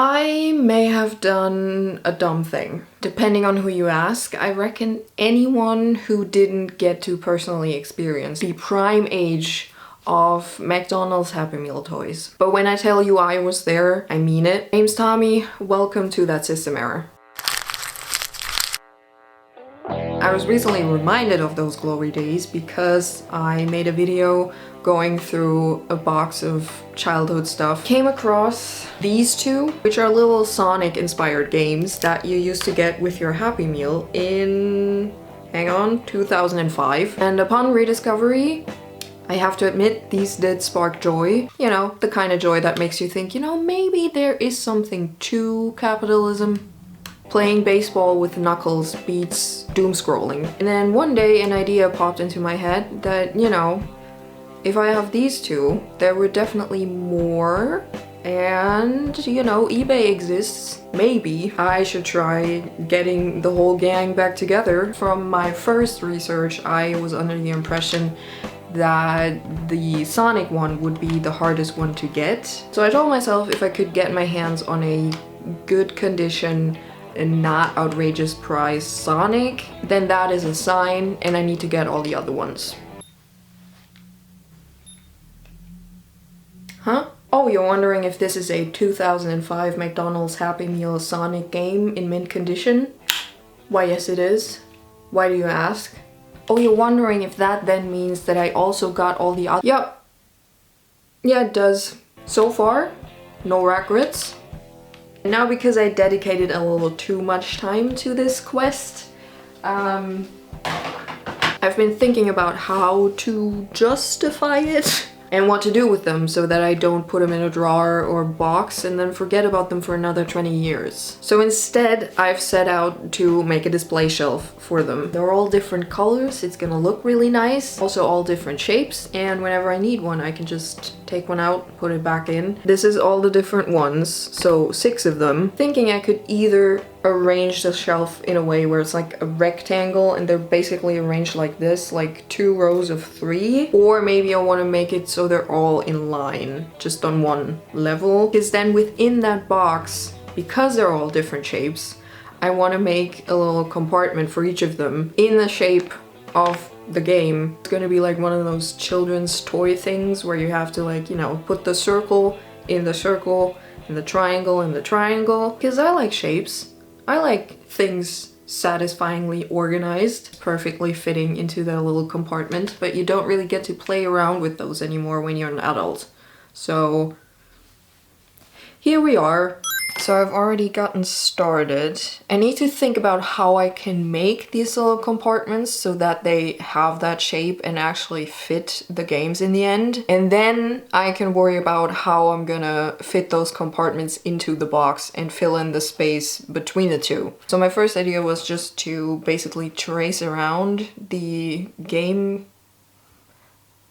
I may have done a dumb thing. Depending on who you ask, I reckon anyone who didn't get to personally experience the prime age of McDonald's Happy Meal toys. But when I tell you I was there, I mean it. Name's Tommy, welcome to That System Error. I was recently reminded of those glory days because I made a video going through a box of childhood stuff. Came across these two, which are little Sonic inspired games that you used to get with your Happy Meal in, 2005. And upon rediscovery, I have to admit, these did spark joy. You know, the kind of joy that makes you think, you know, maybe there is something to capitalism. Playing baseball with knuckles beats doom scrolling. And then one day an idea popped into my head that, you know, if I have these two, there were definitely more. And, you know, eBay exists. Maybe I should try getting the whole gang back together. From my first research, I was under the impression that the Sonic one would be the hardest one to get. So I told myself if I could get my hands on a good condition and not outrageous price Sonic, then that is a sign and I need to get all the other ones. Huh? Oh, you're wondering if this is a 2005 McDonald's Happy Meal Sonic game in mint condition? Why, yes it is. Why do you ask? Oh, you're wondering if that then means that I also got all the other— Yep. Yeah, it does. So far, no regrets. Now, because I dedicated a little too much time to this quest, I've been thinking about how to justify it and what to do with them so that I don't put them in a drawer or box and then forget about them for another 20 years. So instead, I've set out to make a display shelf for them. They're all different colors, it's gonna look really nice, also all different shapes, and whenever I need one, I can just take one out, put it back in. This is all the different ones, so 6 of them. Thinking I could either arrange the shelf in a way where it's like a rectangle and they're basically arranged like this, like 2 rows of 3, or maybe I want to make it so they're all in line, just on one level. Because then within that box, because they're all different shapes, I want to make a little compartment for each of them in the shape of the game. It's gonna be like one of those children's toy things where you have to, like, you know, put the circle in the circle and the triangle in the triangle. Because I like shapes. I like things satisfyingly organized, perfectly fitting into their little compartment, but you don't really get to play around with those anymore when you're an adult. So here we are. So I've already gotten started. I need to think about how I can make these little compartments so that they have that shape and actually fit the games in the end. And then I can worry about how I'm gonna fit those compartments into the box and fill in the space between the two. So my first idea was just to basically trace around the game—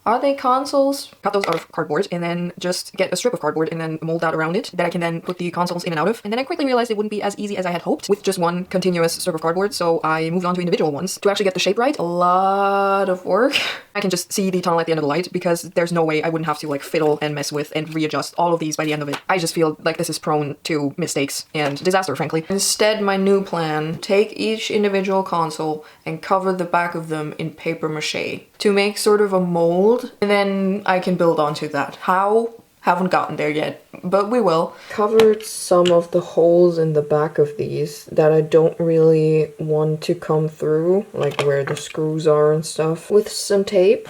Are they consoles? Cut those out of cardboard and then just get a strip of cardboard and then mold that around it that I can then put the consoles in and out of. And then I quickly realized it wouldn't be as easy as I had hoped with just one continuous strip of cardboard, so I moved on to individual ones. To actually get the shape right, a lot of work. I can just see the tunnel at the end of the light because there's no way I wouldn't have to like fiddle and mess with and readjust all of these by the end of it. I just feel like this is prone to mistakes and disaster, frankly. Instead, my new plan: take each individual console and cover the back of them in paper mache to make sort of a mold, and then I can build onto that. How? Haven't gotten there yet, but we will. Covered some of the holes in the back of these that I don't really want to come through, like where the screws are and stuff, with some tape.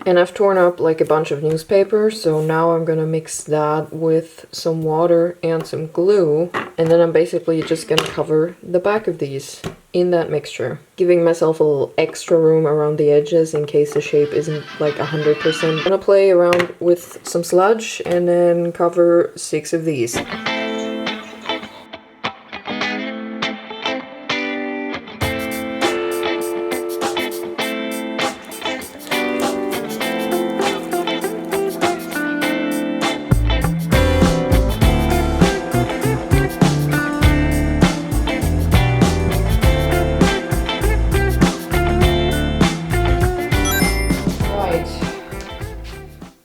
And I've torn up like a bunch of newspaper, so now I'm gonna mix that with some water and some glue, and then I'm basically just gonna cover the back of these in that mixture, giving myself a little extra room around the edges in case the shape isn't like 100%. I'm gonna play around with some sludge and then cover 6 of these.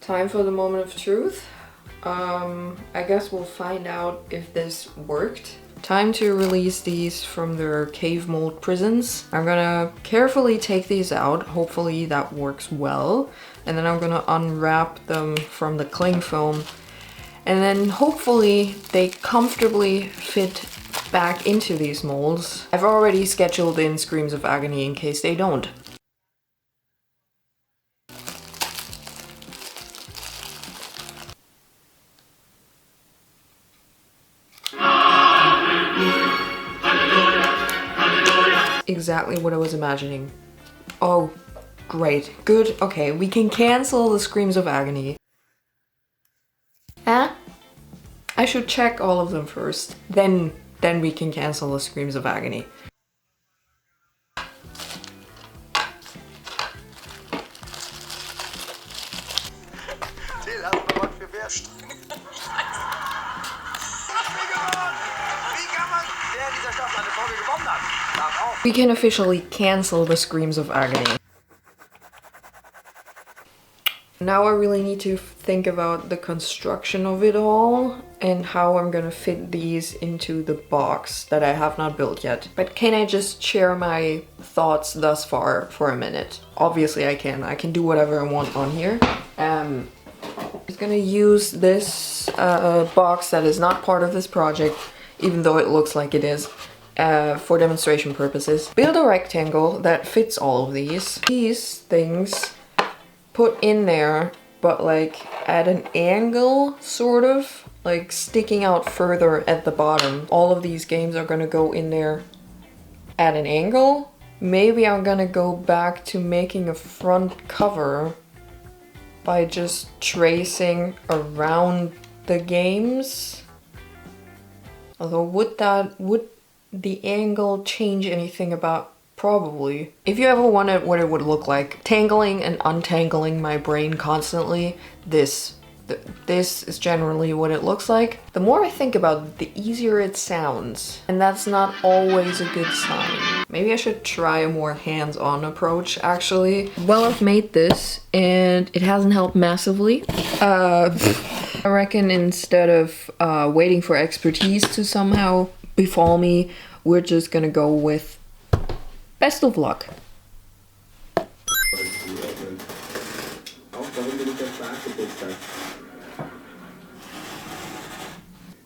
Time for the moment of truth. I guess we'll find out if this worked. Time to release these from their cave mold prisons. I'm gonna carefully take these out. Hopefully that works well. And then I'm gonna unwrap them from the cling film. And then hopefully they comfortably fit back into these molds. I've already scheduled in screams of agony in case they don't. Exactly what I was imagining. Oh, great. Good. Okay, we can cancel the screams of agony. Huh? I should check all of them first. Then we can cancel the screams of agony. We can officially cancel the screams of agony. Now I really need to think about the construction of it all and how I'm gonna fit these into the box that I have not built yet. But can I just share my thoughts thus far for a minute? Obviously I can. I can do whatever I want on here. I'm just gonna use this box that is not part of this project, even though it looks like it is. For demonstration purposes. Build a rectangle that fits all of these. These things put in there, but like at an angle, sort of. Like sticking out further at the bottom. All of these games are gonna go in there at an angle. Maybe I'm gonna go back to making a front cover by just tracing around the games. Although would the angle change anything about? Probably. If you ever wondered what it would look like, tangling and untangling my brain constantly, this is generally what it looks like. The more I think about it, the easier it sounds. And that's not always a good sign. Maybe I should try a more hands-on approach, actually. Well, I've made this, and it hasn't helped massively. I reckon instead of waiting for expertise to somehow befall me, we're just gonna go with best of luck.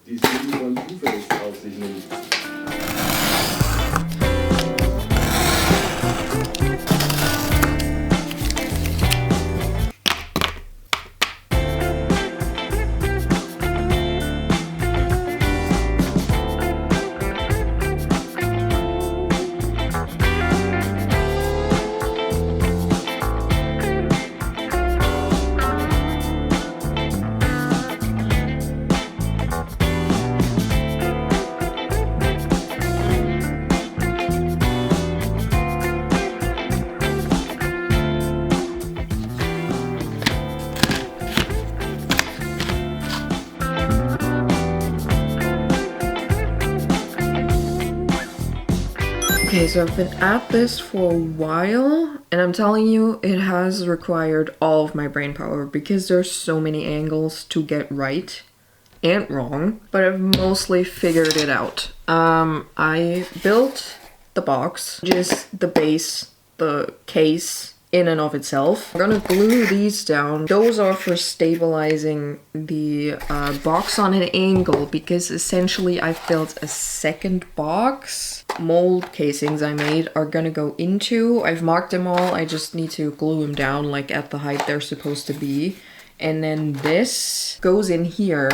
Die Jimi von zufällig auf sich nimmt. Okay, so I've been at this for a while, and I'm telling you, it has required all of my brain power because there's so many angles to get right and wrong, but I've mostly figured it out. I built the box, just the base, the case in and of itself. I'm gonna glue these down. Those are for stabilizing the box on an angle because essentially I've built a second box. Mold casings I made are gonna go into. I've marked them all. I just need to glue them down like at the height they're supposed to be. And then this goes in here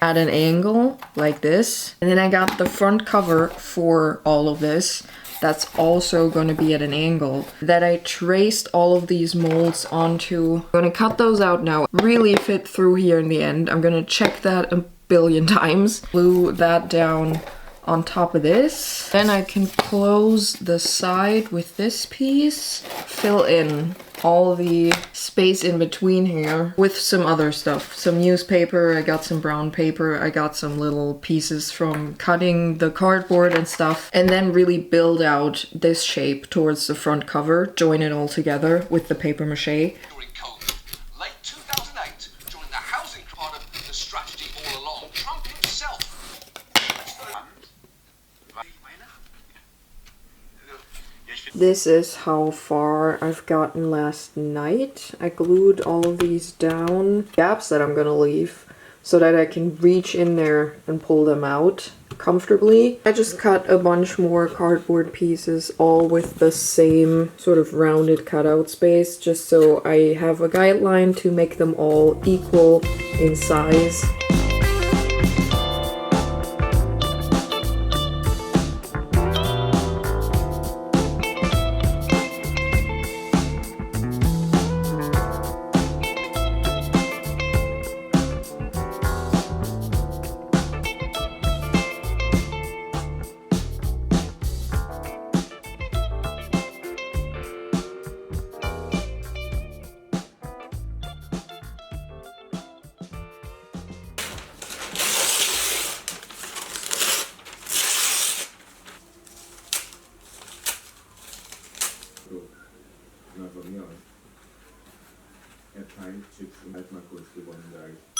at an angle like this. And then I got the front cover for all of this. That's also going to be at an angle that I traced all of these molds onto. I'm going to cut those out now. Really fit through here in the end. I'm going to check that a billion times. Glue that down on top of this. Then I can close the side with this piece. Fill in all the space in between here with some other stuff. Some newspaper, I got some brown paper, I got some little pieces from cutting the cardboard and stuff, and then really build out this shape towards the front cover, join it all together with the paper mache. This is how far I've gotten last night. I glued all of these down, gaps that I'm gonna leave, so that I can reach in there and pull them out comfortably. I just cut a bunch more cardboard pieces, all with the same sort of rounded cutout space, just so I have a guideline to make them all equal in size.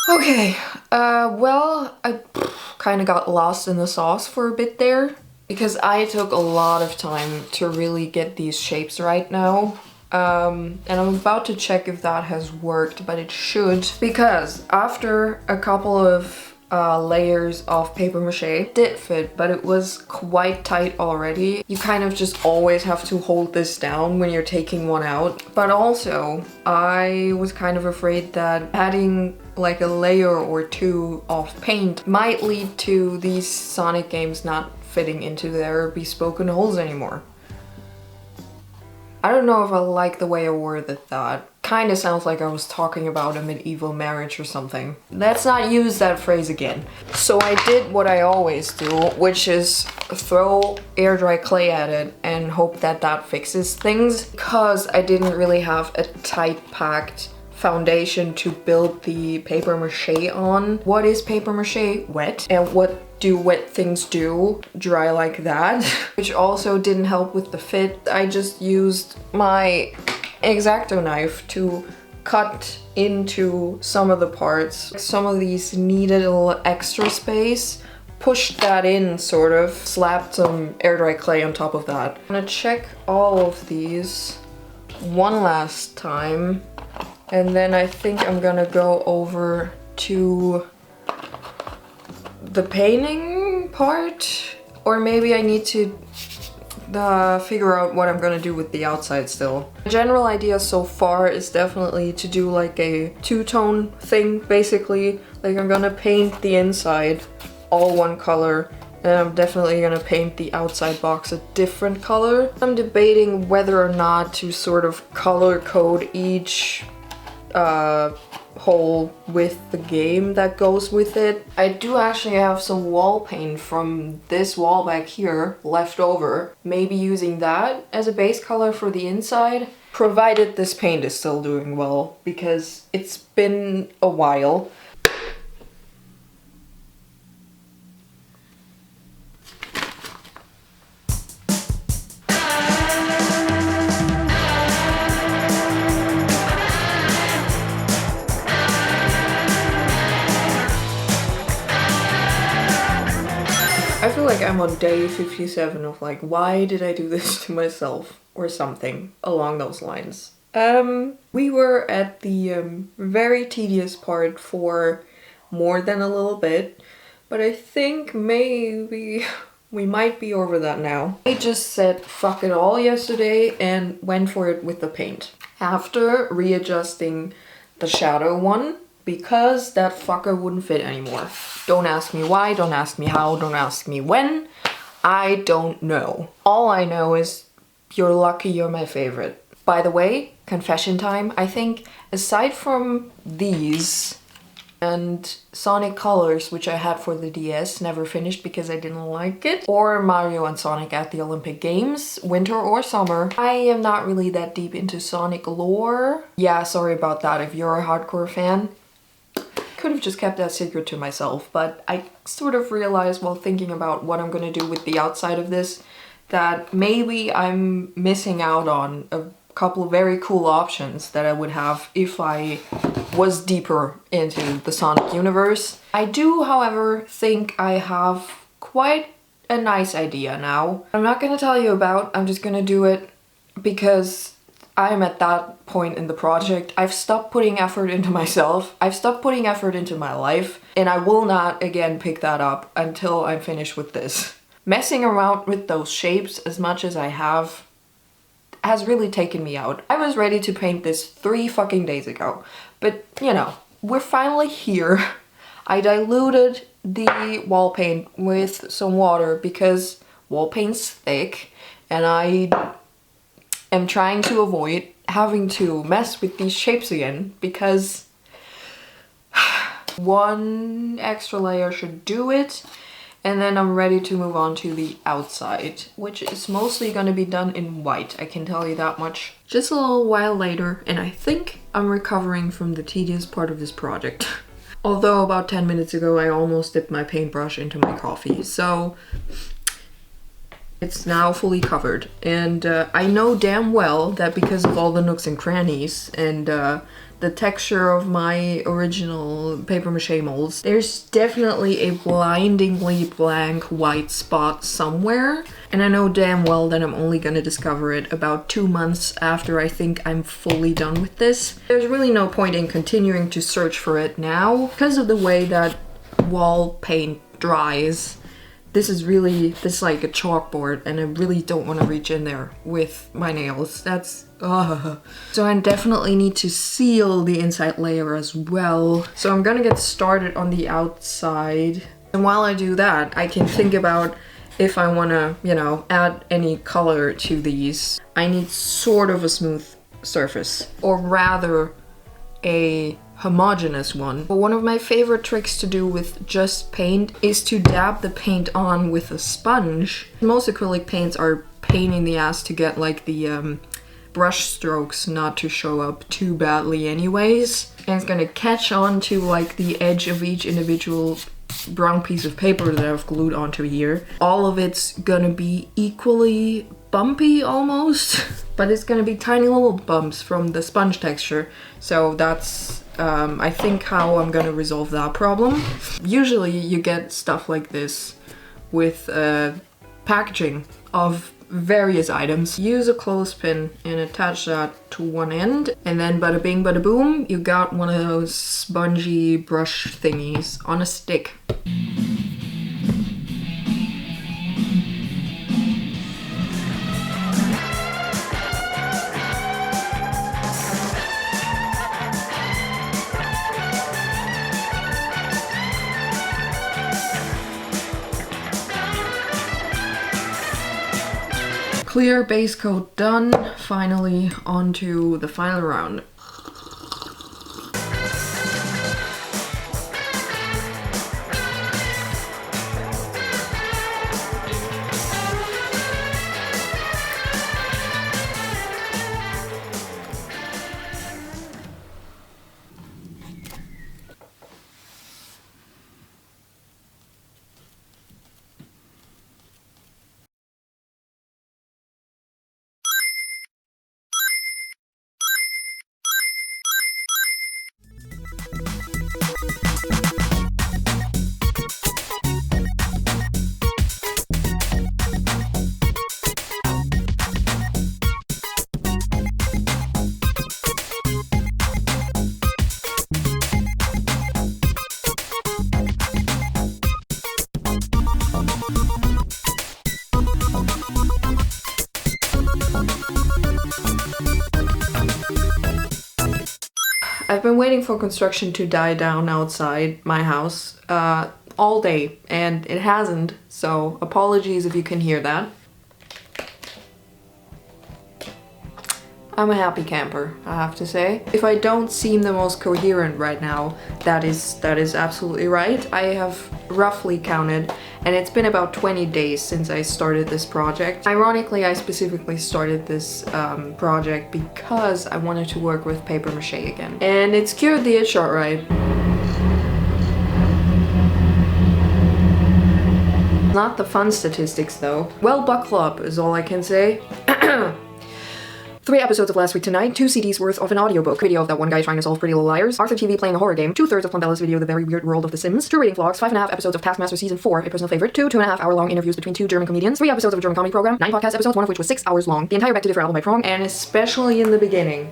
Okay, well, I kind of got lost in the sauce for a bit there because I took a lot of time to really get these shapes right now. And I'm about to check if that has worked, but it should, because after a couple of layers of paper mache, it did fit, but it was quite tight already. You kind of just always have to hold this down when you're taking one out. But also, I was kind of afraid that adding like a layer or two of paint might lead to these Sonic games not fitting into their bespoke holes anymore. I don't know if I like the way I worded that. Kinda sounds like I was talking about a medieval marriage or something. Let's not use that phrase again. So I did what I always do, which is throw air dry clay at it and hope that that fixes things, because I didn't really have a tight packed foundation to build the paper mache on. What is paper mache? Wet. And what do wet things do? Dry like that. Which also didn't help with the fit. I just used my X-Acto knife to cut into some of the parts. Some of these needed a little extra space. Pushed that in, sort of. Slapped some air dry clay on top of that. I'm gonna check all of these one last time. And then I think I'm gonna go over to the painting part, or maybe I need to figure out what I'm gonna do with the outside still. The general idea so far is definitely to do like a two-tone thing, basically. Like I'm gonna paint the inside all one color, and I'm definitely gonna paint the outside box a different color. I'm debating whether or not to sort of color code each hole with the game that goes with it. I do actually have some wall paint from this wall back here left over. Maybe using that as a base color for the inside, provided this paint is still doing well, because it's been a while. I feel like I'm on day 57 of like, why did I do this to myself? Or something along those lines. We were at the very tedious part for more than a little bit, but I think maybe we might be over that now. I just said fuck it all yesterday and went for it with the paint. After readjusting the shadow one, because that fucker wouldn't fit anymore. Don't ask me why, don't ask me how, don't ask me when. I don't know. All I know is you're lucky you're my favorite. By the way, confession time, I think aside from these and Sonic Colors, which I had for the DS, never finished because I didn't like it, or Mario and Sonic at the Olympic Games, winter or summer, I am not really that deep into Sonic lore. Yeah, sorry about that if you're a hardcore fan. Could have just kept that secret to myself, but I sort of realized while thinking about what I'm gonna do with the outside of this that maybe I'm missing out on a couple of very cool options that I would have if I was deeper into the Sonic universe. I do, however, think I have quite a nice idea now. I'm not gonna tell you about, I'm just gonna do it because I'm at that point in the project. I've stopped putting effort into myself. I've stopped putting effort into my life, and I will not again pick that up until I'm finished with this. Messing around with those shapes as much as I have has really taken me out. I was ready to paint this 3 fucking days ago, but you know, we're finally here. I diluted the wall paint with some water because wall paint's thick, and I am trying to avoid having to mess with these shapes again because one extra layer should do it. And then I'm ready to move on to the outside, which is mostly gonna be done in white, I can tell you that much. Just a little while later, and I think I'm recovering from the tedious part of this project. Although about 10 minutes ago I almost dipped my paintbrush into my coffee, so it's now fully covered. And I know damn well that because of all the nooks and crannies and the texture of my original paper mache molds, there's definitely a blindingly blank white spot somewhere. And I know damn well that I'm only gonna discover it about 2 months after I think I'm fully done with this. There's really no point in continuing to search for it now because of the way that wall paint dries. This is like a chalkboard, and I really don't want to reach in there with my nails. That's So I definitely need to seal the inside layer as well. So I'm gonna get started on the outside. And while I do that, I can think about if I want to, you know, add any color to these. I need sort of a smooth surface, or rather a homogeneous one. But one of my favorite tricks to do with just paint is to dab the paint on with a sponge. Most acrylic paints are pain in the ass to get like the brush strokes not to show up too badly anyways. And it's gonna catch on to like the edge of each individual brown piece of paper that I've glued onto here. All of it's gonna be equally bumpy almost, but it's gonna be tiny little bumps from the sponge texture. So that's I think how I'm gonna resolve that problem. Usually you get stuff like this with packaging of various items. Use a clothespin and attach that to one end, and then bada bing bada boom, you got one of those spongy brush thingies on a stick. Clear base coat done. Finally onto the final round. I've been waiting for construction to die down outside my house all day, and it hasn't, so apologies if you can hear that. I'm a happy camper, I have to say. If I don't seem the most coherent right now, that is absolutely right. I have roughly counted, and it's been about 20 days since I started this project. Ironically, I specifically started this project because I wanted to work with paper mache again. And it's cured the itch alright. Not the fun statistics though. Well, buckle up is all I can say. 3 episodes of Last Week Tonight, 2 CDs worth of an audiobook, video of that one guy trying to solve Pretty Little Liars, Arthur TV playing a horror game, 2/3 of Plumbella's video The Very Weird World of The Sims, 2 reading vlogs, 5.5 episodes of Taskmaster Season 4, a personal favorite, 2.5 hour long interviews between 2 German comedians, 3 episodes of a German comedy program, 9 podcast episodes, one of which was 6 hours long, the entire Back to Differ album by Prong, and especially in the beginning,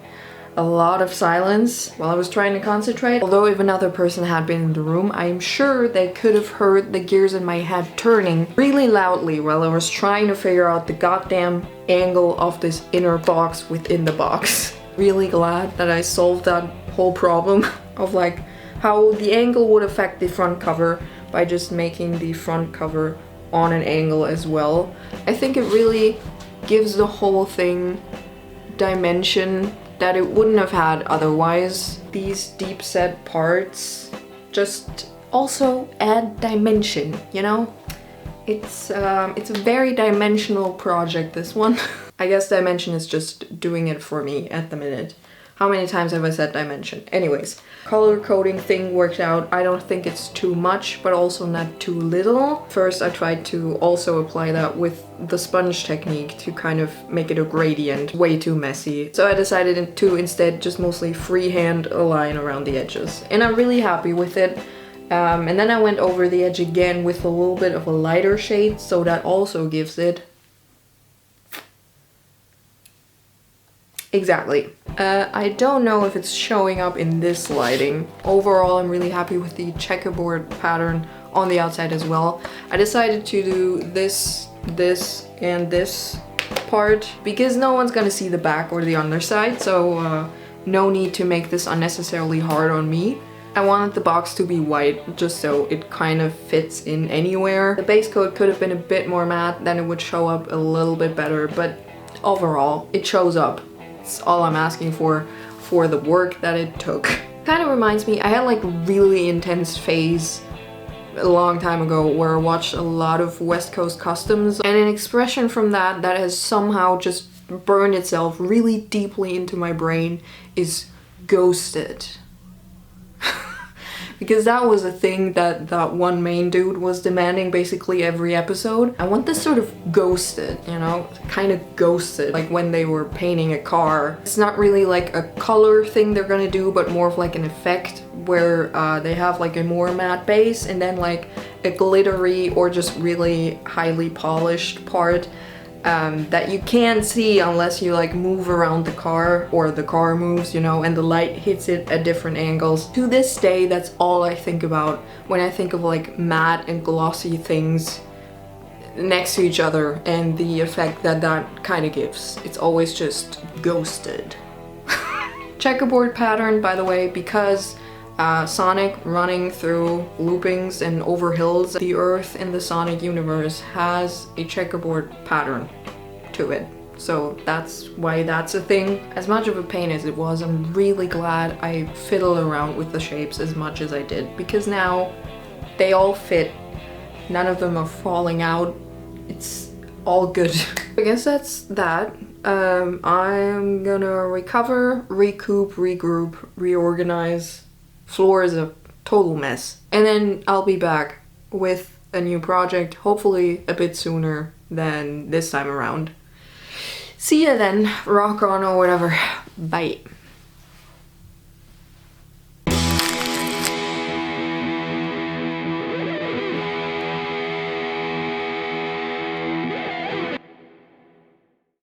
a lot of silence while I was trying to concentrate. Although if another person had been in the room, I'm sure they could have heard the gears in my head turning really loudly while I was trying to figure out the goddamn angle of this inner box within the box. Really glad that I solved that whole problem of like how the angle would affect the front cover by just making the front cover on an angle as well. I think it really gives the whole thing dimension that it wouldn't have had otherwise. These deep set parts just also add dimension, you know? It's a very dimensional project, this one. I guess dimension is just doing it for me at the minute. How many times have I said dimension? Anyways, color coding thing worked out. I don't think it's too much, but also not too little. First, I tried to also apply that with the sponge technique to kind of make it a gradient. Way too messy. So I decided to instead just mostly freehand a line around the edges. And I'm really happy with it. And then I went over the edge again with a little bit of a lighter shade, so that also gives it exactly. I don't know if it's showing up in this lighting. Overall, I'm really happy with the checkerboard pattern on the outside as well. I decided to do this, and this part because no one's gonna see the back or the underside, so no need to make this unnecessarily hard on me. I wanted the box to be white just so it kind of fits in anywhere. The base coat could have been a bit more matte, then it would show up a little bit better, but overall, it shows up. It's all I'm asking for the work that it took. Kind of reminds me, I had like a really intense phase a long time ago where I watched a lot of West Coast customs, and an expression from that has somehow just burned itself really deeply into my brain is ghosted. Because that was a thing that one main dude was demanding basically every episode. I want this sort of ghosted, you know? Kind of ghosted, like when they were painting a car. It's not really like a color thing they're gonna do, but more of like an effect where they have like a more matte base and then like a glittery or just really highly polished part that you can't see unless you like move around the car or the car moves, you know, and the light hits it at different angles. To this day, that's all I think about when I think of like matte and glossy things next to each other and the effect that kind of gives. It's always just ghosted. Checkerboard pattern, by the way, because Sonic running through loopings and over hills, the Earth in the Sonic universe has a checkerboard pattern to it. So that's why that's a thing. As much of a pain as it was, I'm really glad I fiddled around with the shapes as much as I did, because now they all fit. None of them are falling out. It's all good. I guess that's that. I'm gonna recover, recoup, regroup, reorganize. Floor is a total mess. And then I'll be back with a new project, hopefully a bit sooner than this time around. See ya then, rock on or whatever. Bye.